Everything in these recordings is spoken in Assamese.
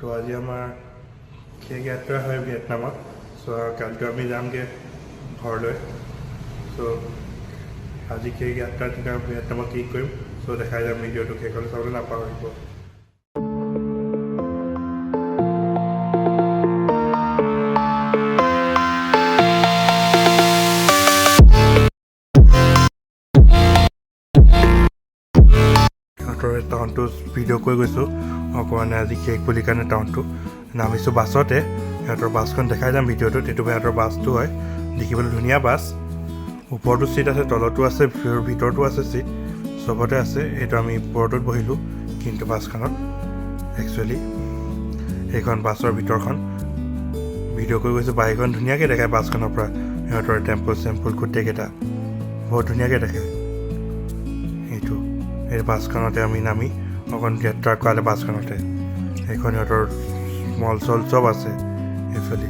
তো আজি আমাৰ কেক যাত্ৰা হয় ভিয়েটনামত। চ' কালিতো আমি যামগৈ ঘৰলৈ। চ' আজি কেক যাত্ৰাৰ দিনা ভিয়েটনামত কি কৰিম চ' দেখাই যাম ভিডিঅ'টো শেষলৈ চাবলৈ নাপাহৰিব। টাউনটো ভিডিঅ' কৰি গৈছোঁ অকণমান আজি কেক বুলি কাৰণে টাউনটো নামিছোঁ বাছতে। সিহঁতৰ বাছখন দেখাই যাম ভিডিঅ'টোত। এইটো সিহঁতৰ বাছটো হয়, দেখিবলৈ ধুনীয়া বাছ। ওপৰতো চিট আছে, তলতো আছে, ভিতৰতো আছে চিট, চবতে আছে। এইটো আমি ওপৰটোত বহিলোঁ কিন্তু বাছখনত একচুৱেলি এইখন বাছৰ ভিতৰখন ভিডিঅ' কৰি গৈছোঁ। বাহিৰখন ধুনীয়াকৈ দেখায় বাছখনৰ পৰা। সিহঁতৰ টেম্পল চেম্পল গোটেইকেইটা বহুত ধুনীয়াকৈ দেখে। এই বাছখনতে আমি নামি অকণ যাত্ৰা কৰালে বাছখনতে। এইখন সিহঁতৰ মল চল চব আছে এইফালে।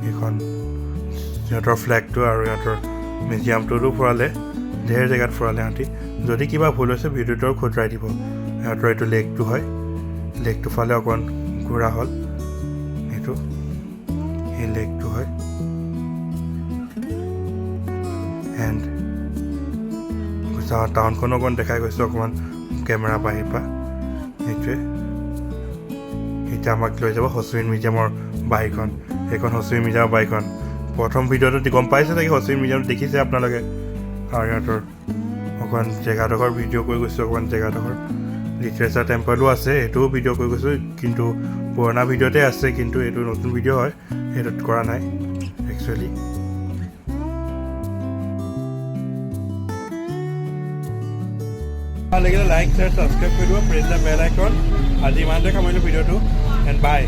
এইখন সিহঁতৰ ফ্লেগটো আৰু সিহঁতৰ মিউজিয়ামটোতো ফুৰালে, ঢেৰ জেগাত ফুৰালে সিহঁতি। যদি কিবা ভুল হৈছে ভিডিঅ'টো শুধৰাই দিব। সিহঁতৰ এইটো লেকটো হয়, লেকটো ফালে অকণ ঘূৰা হ'ল। এইটো এই লেকটো হয় এণ্ড টাউনখনো অকণমান দেখাই গৈছোঁ অকণমান কেমেৰা বাহিৰ পৰা। সেইটোৱে এতিয়া আমাক লৈ যাব হচিমিন মিউজিয়ামৰ বাৰীখন। সেইখন হচিমিন মিউজিয়ামৰ বাৰীখন প্ৰথম ভিডিঅ'টো গম পাইছে চাগে, হচিমিন মিউজিয়ামটো দেখিছে আপোনালোকে। আৰু সিহঁতৰ অকণমান জেগাডোখৰ ভিডিঅ' কৰি গৈছোঁ। অকণমান জেগাডোখৰ লিটাৰেচাৰ টেম্পলো আছে, সেইটোও ভিডিঅ' কৰি গৈছোঁ। কিন্তু পুৰণা ভিডিঅ'তে আছে, কিন্তু এইটো নতুন ভিডিঅ' হয়, সেইটোত কৰা নাই একচুৱেলি। ভাল লাগিলে লাইক শ্বেয়াৰ ছাবস্ক্ৰাইব কৰি দিব, প্ৰেছ দ্য বেল আইকন। আজি ইমানতে সামৰিলোঁ ভিডিঅ'টো এণ্ড বাই।